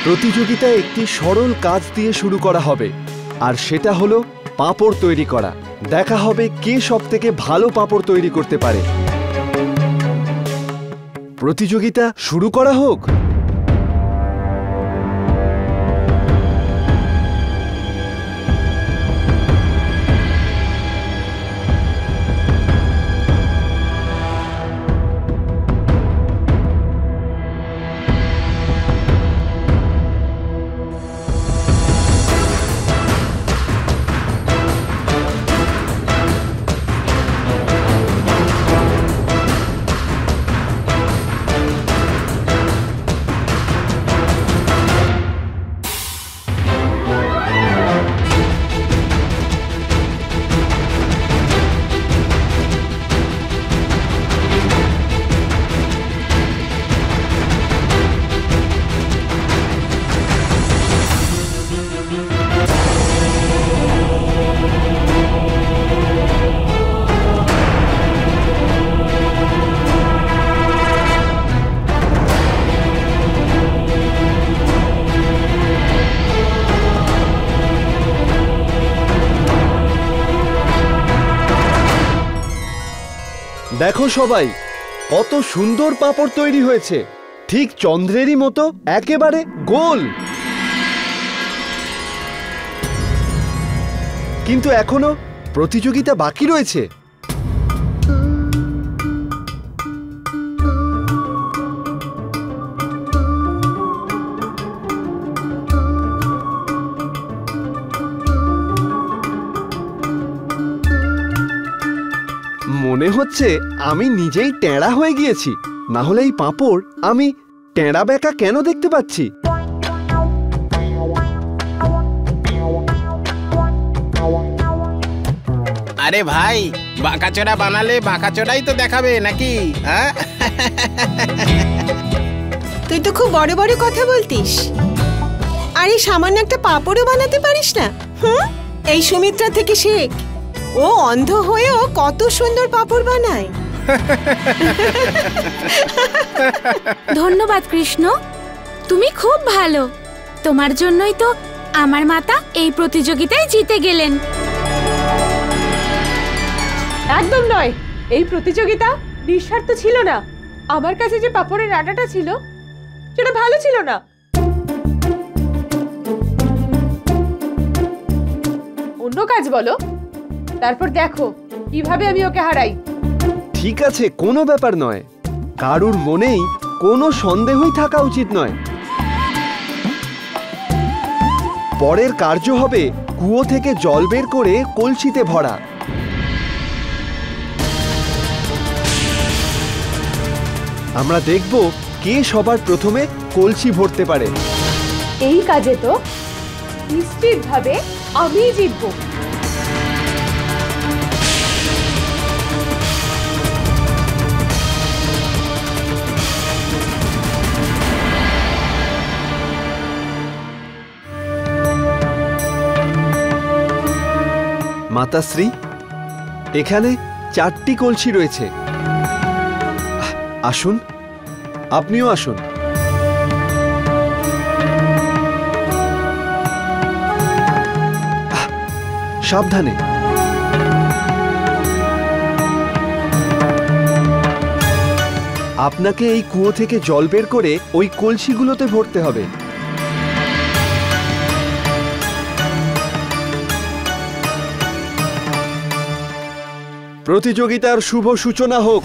প্রতিযোগিতা একটি সরল কাজ দিয়ে শুরু করা হবে, আর সেটা হলো পাঁপড় তৈরি করা। দেখা হবে কে সবথেকে ভালো পাঁপড় তৈরি করতে পারে। প্রতিযোগিতা শুরু করা হোক। দেখো সবাই, কত সুন্দর পাঁপড় তৈরি হয়েছে, ঠিক চন্দ্রেরই মতো, একেবারে গোল। কিন্তু এখনো প্রতিযোগিতা বাকি রয়েছে। মনে হচ্ছে আমি নিজেই টেঁড়া হয়ে গিয়েছি, না হলে এই পাঁপড় আমি টেঁড়া বেঁকা কেন দেখতে পাচ্ছি? আরে ভাই, বাঁকাচোরা বানালে বাঁকাচোরাই তো দেখাবে নাকি? তুই তো খুব বড় বড় কথা বলতিস, আর এই সামান্য একটা পাঁপড়ও বানাতে পারিস না? এই সুমিত্রা থেকে শেখ, ও অন্ধ হয়েও কত সুন্দর পাঁপড় বানায়। ধন্যবাদ কৃষ্ণ, তুমি খুব ভালো। তোমার জন্যই তো আমার মাতা এই প্রতিযোগিতায় জিতে গেলেন। একদম নয়, এই প্রতিযোগিতা নিঃস্বার্থ ছিল না। আমার কাছে যে পাঁপড়ের আটাটা ছিল সেটা ভালো ছিল না। অন্য কাজ বলো, তারপর দেখো কিভাবে আমি ওকে হারাই। ঠিক আছে, কোনো ব্যাপার নয়। কারুর মনেই কোনো সন্দেহই থাকা উচিত নয়। পরের কার্য হবে কুয়ো থেকে জল বের করে কলসিতে ভরা। আমরা দেখব কে সবার প্রথমে কলসি ভরতে পারে। এই কাজে তো নিশ্চিতভাবে আমিই জিতবো। মাতাশ্রী, এখানে 4টি কলসি রয়েছে। আসুন, আপনিও আসুন। সাবধানে। আপনাকে এই কুয়ো থেকে জল বের করে ওই কলসিগুলোতে ভরতে হবে। প্রতিযোগিতার শুভ সূচনা হোক।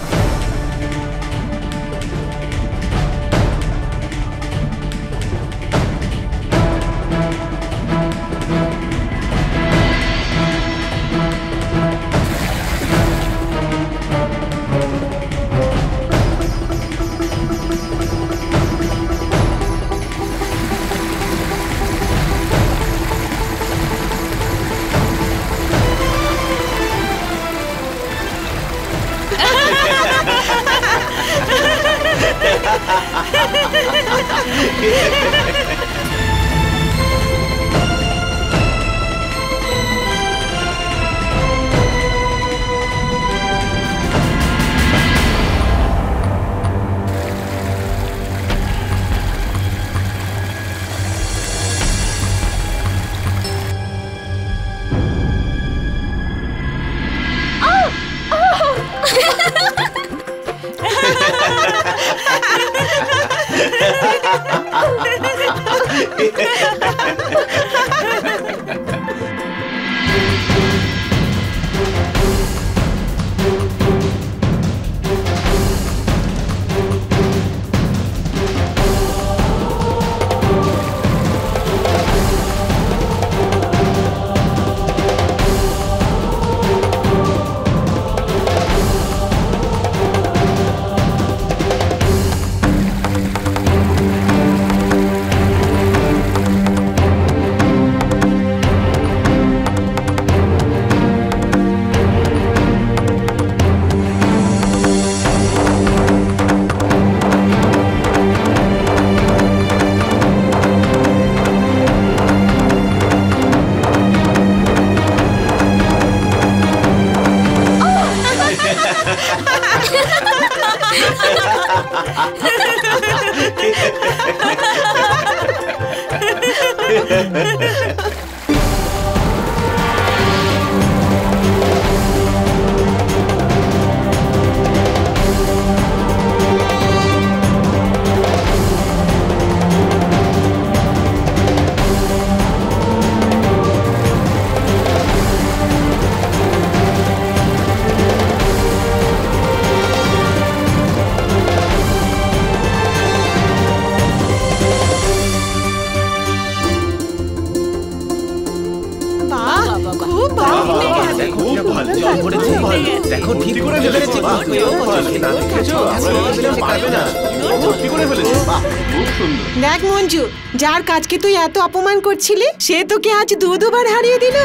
দেখ মঞ্জু, যার কাজকে তুই এত অপমান করছিলি সে তোকে আজ দুবার হারিয়ে দিল।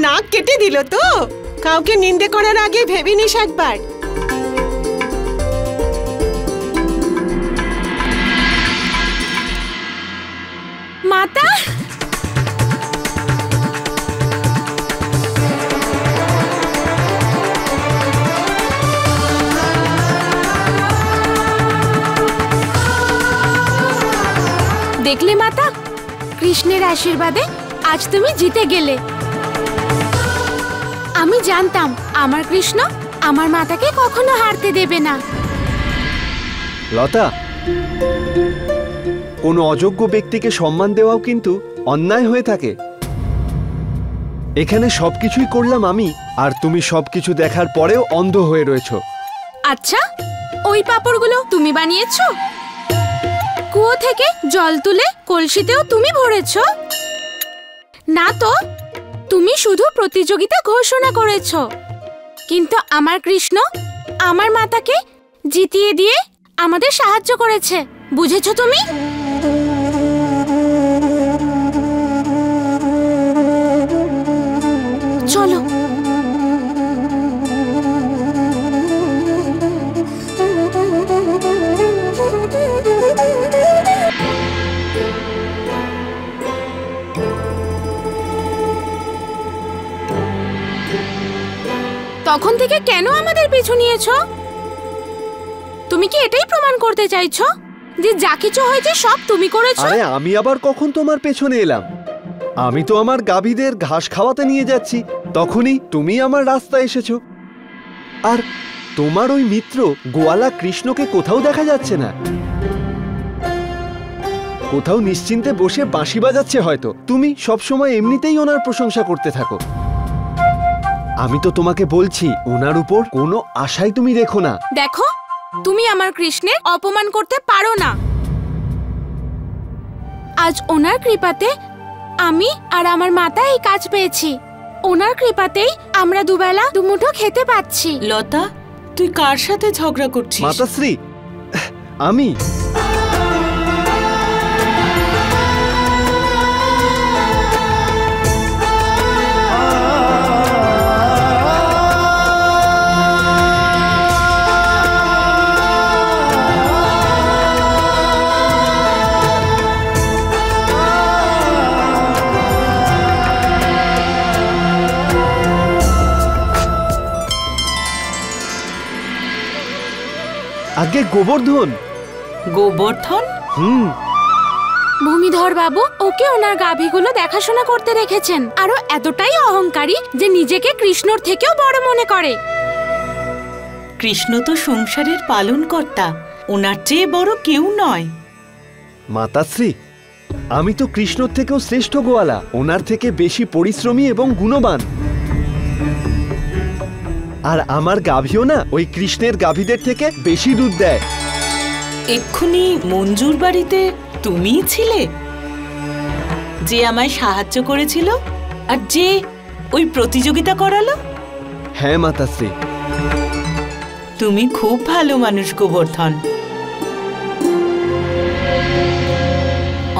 নাক কেটে দিল তো। কাউকে নিন্দে করার আগে ভেবে নিস একবার। মাতা, দেখলে মাতা, কৃষ্ণের আশীর্বাদে আজ তুমি জিতে গেলে। আমি জানতাম আমার কৃষ্ণ আমার মাতাকে কখনো হারতে দেবে না। লতা, কোনো অযোগ্য ব্যক্তিকে সম্মান দেওয়াও কিন্তু অন্যায় হয়ে থাকে। এখানে সবকিছুই করলাম আমি, আর তুমি সবকিছু দেখার পরেও অন্ধ হয়ে রয়েছো। আচ্ছা, ওই পাঁপড়গুলো তুমি বানিয়েছো? কুয়ো থেকে জল তুলে কলসিতেও তুমি ভরেছো? না তো, তুমি শুধু প্রতিযোগিতা ঘোষণা করেছো। কিন্তু আমার কৃষ্ণ আমার মাতাকে জিতিয়ে দিয়ে আমাদের সাহায্য করেছে, বুঝেছো তুমি? চলো। তখন থেকে কেন আমাদের পিছু নিয়েছো? তুমি কি এটাই প্রমাণ করতে চাইছো যে যা কিছু হয়েছে সব তুমি করেছো? আরে আমি আবার কখন তোমার পেছনে এলাম? আমি তো আমার গাভীদের ঘাস খাওয়াতে নিয়ে যাচ্ছি, তখনই তুমি আমার রাস্তায় এসেছো। আর তোমার ওই মিত্র গোয়ালা কৃষ্ণকে কোথাও দেখা যাচ্ছে না। কোথাও নিশ্চিন্তে বসে বাঁশি বাজাচ্ছে হয়তো। তুমি সবসময় এমনিতেই ওনার প্রশংসা করতে থাকো। আমি তো তোমাকে বলছি ওনার উপর কোনো আশাই তুমি রেখো না। দেখো, তুমি আমার কৃষ্ণের অপমান করতে পারো না। আজ ওনার কৃপাতে আমি আর আমার মাতা এই কাজ পেয়েছি। ওনার কৃপাতেই আমরা দুবেলা দুমুঠো খেতে পাচ্ছি। লতা, তুই কার সাথে ঝগড়া করছিস? মাতাশ্রী, আমি আগে গোবর্ধন। গোবর্ধন? ভূমিধর বাবু ওকে ওনার গাভীগুলো দেখাশোনা করতে রেখেছেন। আরো এতটাই অহংকারী যে নিজেকে কৃষ্ণর থেকেও বড় মনে করে। কৃষ্ণ তো সংসারের পালনকর্তা, ওনার চেয়ে বড় কেউ নয়। মাতাশ্রী, আমি তো কৃষ্ণর থেকেও শ্রেষ্ঠ গোয়ালা, ওনার থেকে বেশি পরিশ্রমী এবং গুণবান। আর আমার গাভীও না ওই কৃষ্ণের গাভীদের থেকে বেশি দুধ দেয়। এক্ষুনি মঞ্জুর বাড়িতে তুমিই ছিলে যে আমায় সাহায্য করেছিল আর যে ওই প্রতিযোগিতা করালো? হ্যাঁ মাতাশ্রী। তুমি খুব ভালো মানুষ গোবর্ধন।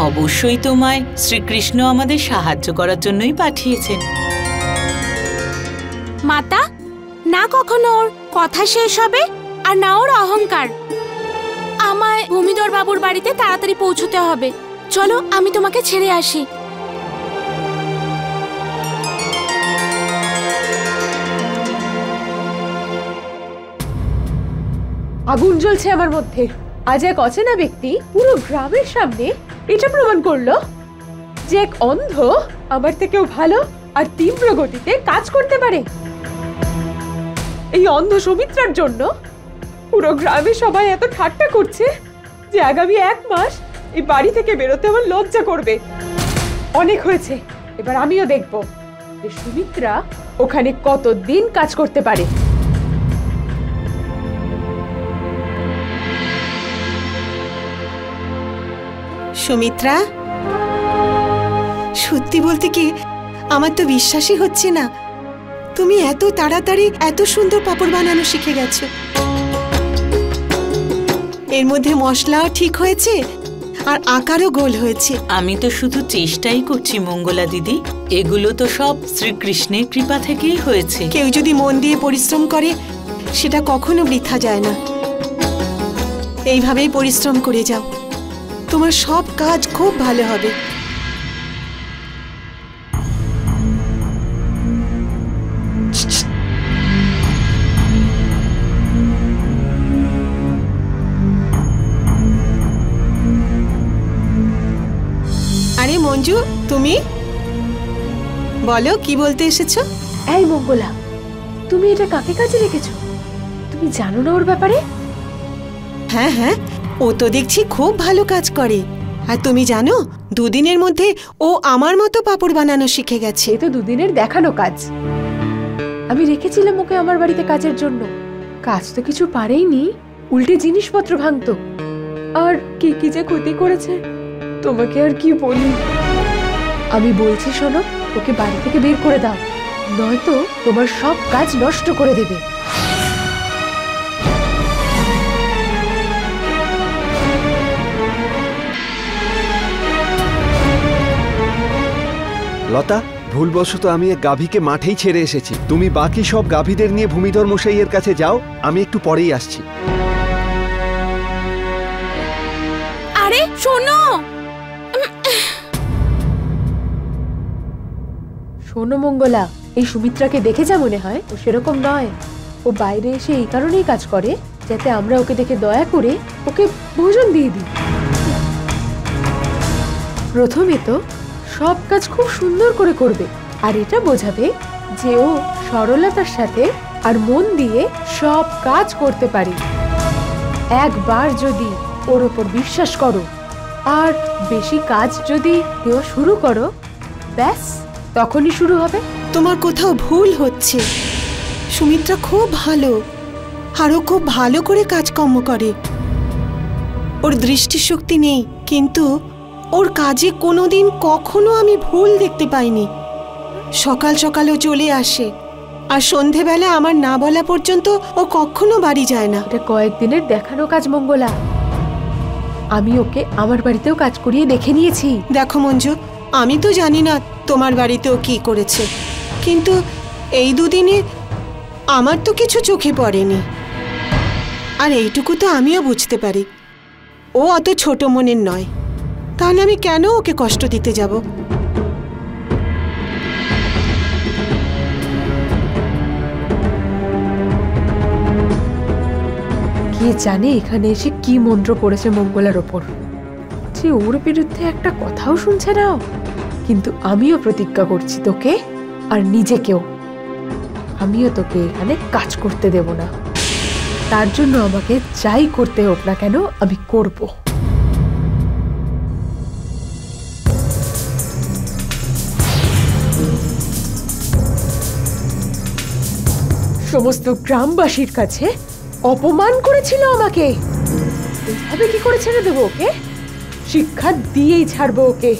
অবশ্যই তোমায় শ্রীকৃষ্ণ আমাদের সাহায্য করার জন্যই পাঠিয়েছেন। মাতা, না কখনো ওর কথা শেষ হবে আর না ওর অহংকার। আমায় ভূমিধর বাবুর বাড়িতে তাড়াতাড়ি পৌঁছতে হবে। চলো, আমি তোমাকে ছেড়ে আসি। আগুন জ্বলছে আমার মধ্যে। আজ এক অচেনা ব্যক্তি পুরো গ্রামের সামনে এটা প্রমাণ করলো যে এক অন্ধ আমার থেকেও ভালো আর তীব্র গতিতে কাজ করতে পারে। এই অন্ধ সুমিত্রার জন্য পুরো গ্রামে সবাই এত ঠাট্টা করছে যে আগামী 1 মাস এই বাড়ি থেকে বেরোতে আমার লজ্জা করবে। অনেক হয়েছে, এবার আমিও দেখব যে সুমিত্রা ওখানে কতদিন কাজ করতে পারে। সুমিত্রা, সত্যি বলতে কি আমার তো বিশ্বাসই হচ্ছে না তুমি এত তাড়াতাড়ি এত সুন্দর পাঁপড় বানানো শিখে গেছো। এর মধ্যে মশলাও ঠিক হয়েছে আর আকারও গোল হয়েছে। আমি তো শুধু চেষ্টাই করছি মঙ্গলা দিদি, এগুলো তো সব শ্রীকৃষ্ণের কৃপা থেকেই হয়েছে। কেউ যদি মন দিয়ে পরিশ্রম করে সেটা কখনো বৃথা যায় না। এইভাবেই পরিশ্রম করে যাও, তোমার সব কাজ খুব ভালো হবে। আরে মঞ্জু, তুমি বলো কি বলতে এসেছো? এই মঙ্গলা, তুমি এটা কাকে কাজে রেখেছো? তুমি জানো না ওর ব্যাপারে? হ্যাঁ হ্যাঁ, ও তো দেখছি খুব ভালো কাজ করে। আর তুমি জানো 2 দিনের মধ্যে ও আমার মতো পাঁপড় বানানো শিখে গেছে। এ তো 2 দিনের দেখানো কাজ। আমি রেখেছিলাম ওকে আমার বাড়িতে কাজের জন্য। কাজ তো কিছু পারেইনি, উল্টে জিনিসপত্র ভাঙতো। আর কি কি যে ক্ষতি করেছে তোমাকে আর কি বলি। আমি বলছি শোনো, ওকে বাড়ি থেকে বের করে দাও, নয়তো তোমার সব কাজ নষ্ট করে দেবে। লতা, ভুলবশত আমি এক গাভীকে মাঠেই ছেড়ে এসেছি। তুমি বাকি সব গাভীদের নিয়ে ভূমিধর মশাইয়ের কাছে যাও, আমি একটু পরেই আসছি। আরে শোনো, শোনো মঙ্গলা, এই সুমিত্রাকে দেখে যা মনে হয় ও সেরকম নয়। ও বাইরে এসে এই কারণেই কাজ করে যাতে আমরা ওকে দেখে দয়া করে ওকে ভোজন দিয়ে দিই। প্রথমে তো সব কাজ খুব সুন্দর করে করবে আর এটা বোঝাবে যে ও সরলতার সাথে আর মন দিয়ে সব কাজ করতে পারে। একবার যদি ওর ওপর বিশ্বাস করো আর বেশি কাজ যদি দেওয়া শুরু করো, ব্যাস তখনই শুরু হবে। তোমার কোথাও ভুল হচ্ছে। সুমিত্রা খুব ভালো, আরো খুব ভালো করে কাজকর্ম করে। ওর দৃষ্টিশক্তি নেই, কিন্তু ওর কাজে কোনোদিন কখনো আমি ভুল দেখতে পাইনি। সকাল সকালও চলে আসে আর সন্ধেবেলা আমার না বলা পর্যন্ত ও কখনো বাড়ি যায় না। এটা কয়েকদিনের দেখানো কাজ মঙ্গলা। আমি ওকে আমার বাড়িতেও কাজ করিয়ে দেখে নিয়েছি। দেখো মঞ্জু, আমি তো জানি না তোমার বাড়িতেও কি করেছে, কিন্তু এই 2 দিনে আমার তো কিছু চোখে পড়েনি। আর এইটুকু তো আমিও বুঝতে পারি ও অত ছোট মনের নয়। তাহলে আমি কেন ওকে কষ্ট দিতে যাব? কে জানে এখানে এসে কি মন্ত্র পড়েছে মঙ্গলার ওপর, যে ওর বিরুদ্ধে একটা কথাও শুনছে না। কিন্তু আমিও প্রতিজ্ঞা করছি তোকে আর নিজেকেও, আমিও তোকে এখানে কাজ করতে দেব না। তার জন্য আমাকে যাই করতে হোক না কেন আমি করব। সমস্ত গ্রামবাসীর কাছে অপমান করেছিল আমাকে, এইভাবে কি করে ছেড়ে দেবো ওকে? শিক্ষা দিয়েই ছাড়বো ওকে।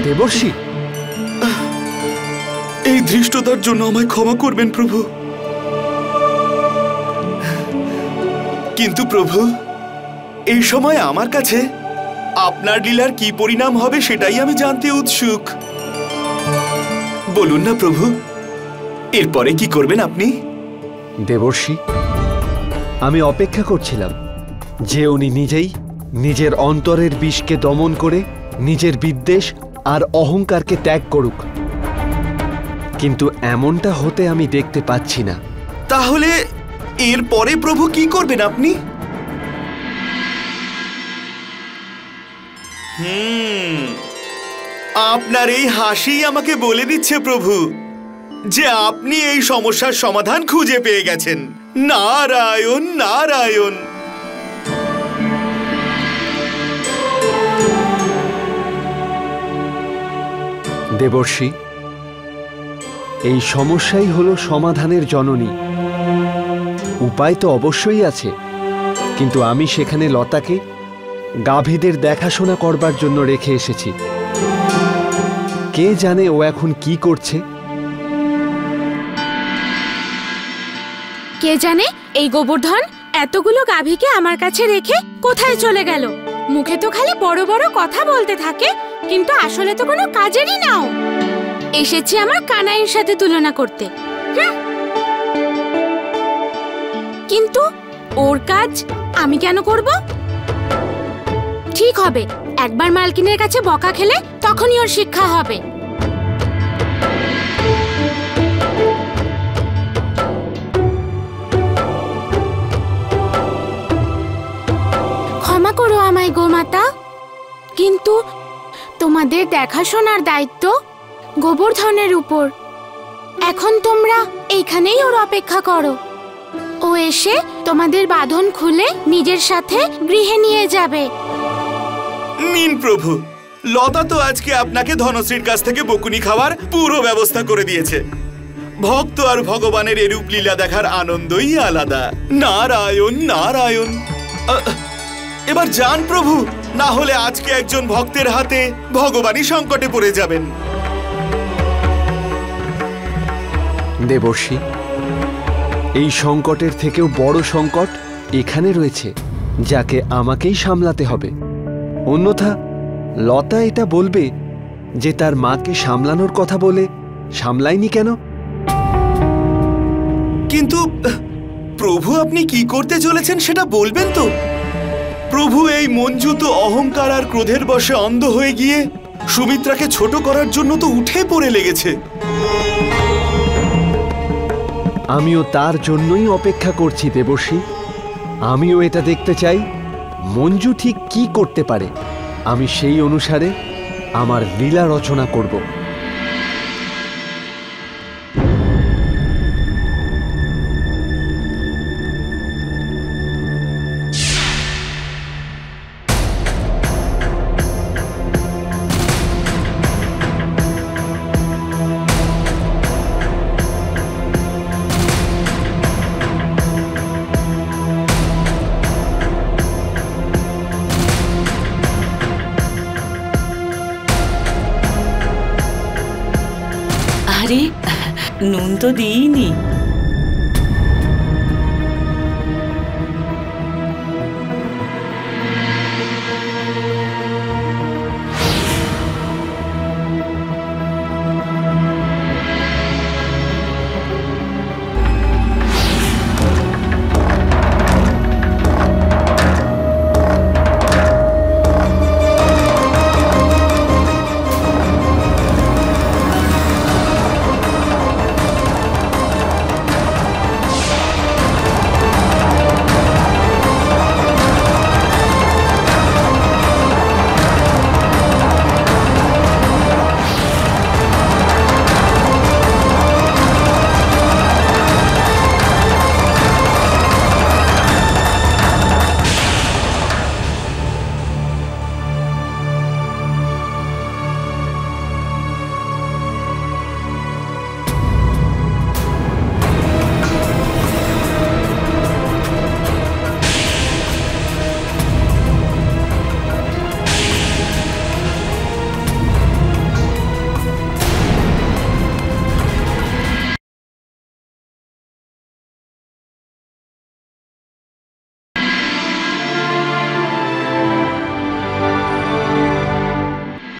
দেবর্ষি, এই ধৃষ্টতার জন্য আমায় ক্ষমা করবেন প্রভু। কিন্তু প্রভু, এই সময় আমার কাছে আপনার লীলার কি পরিণাম হবে সেটাই আমি জানতে উৎসুক। বলুন না প্রভু, এরপরে কি করবেন আপনি? দেবর্ষি, আমি অপেক্ষা করছিলাম যে উনি নিজেই নিজের অন্তরের বিষকে দমন করে নিজের বিদ্বেষ আর অহংকারকে ত্যাগ করুক, কিন্তু এমনটা হতে আমি দেখতে পাচ্ছি না। তাহলে এরপরে প্রভু কি করবেন আপনি? আপনার এই হাসি আমাকে বলে দিচ্ছে প্রভু যে আপনি এই সমস্যার সমাধান খুঁজে পেয়ে গেছেন। নারায়ণ নারায়ণ। দেবর্ষি, এই সমস্যাই হলো সমাধানের জননী। উপায় তো অবশ্যই আছে, কিন্তু আমি সেখানে লতাকে গাভীদের দেখাশোনা করবার জন্য রেখে এসেছি। কে জানে ও এখন কি করছে? কে জানে এই গোবর্ধন এতগুলো গাভীকে আমার কাছে রেখে কোথায় চলে গেল। মুখে তো খালি বড় বড় কথা বলতে থাকে, কিন্তু আসলে তো কোনো কাজেরই নাও। এসেছি আমার কানাইয়ের সাথে তুলনা করতে। কিন্তু ওর কাজ আমি কেন করব? ঠিক হবে, একবার মালকিনের কাছে বকা খেলে তখনই ওর শিক্ষা হবে। ক্ষমা করো আমায় গোমাতা, কিন্তু তোমাদের দেখাশোনার দায়িত্ব গোবর্ধনের উপর। এখন তোমরা এইখানেই ওর অপেক্ষা করো। ও এসে তোমাদের বাঁধন খুলে নিজের সাথে গৃহে নিয়ে যাবে। নিন প্রভু, লতা তো আজকে আপনাকে ধনশ্রীর কাছ থেকে বকুনি খাওয়ার পুরো ব্যবস্থা করে দিয়েছে। ভক্ত আর ভগবানের এরূপ লীলা দেখার আনন্দই আলাদা। নারায়ণ নারায়ণ। এবার যান প্রভু, না হলে আজকে একজন ভক্তের হাতে ভগবানই সংকটে পড়ে যাবেন। দেবর্ষি, এই সংকটের থেকেও বড় সংকট এখানে রয়েছে, যাকে আমাকেই সামলাতে হবে। অন্যথা লতা এটা বলবে যে তার মাকে সামলানোর কথা বলে সামলায়নি কেন। কিন্তু প্রভু, আপনি কি করতে চলেছেন সেটা বলবেন তো? প্রভু, এই মঞ্জু তো অহংকার আর ক্রোধের বশে অন্ধ হয়ে গিয়ে সুমিত্রাকে ছোট করার জন্য তো উঠে পড়ে লেগেছে। আমিও তার জন্যই অপেক্ষা করছি দেবর্ষি। আমিও এটা দেখতে চাই মঞ্জু ঠিক কি করতে পারে। আমি সেই অনুসারে আমার লীলা রচনা করব। আরে নুন তো দিইনি।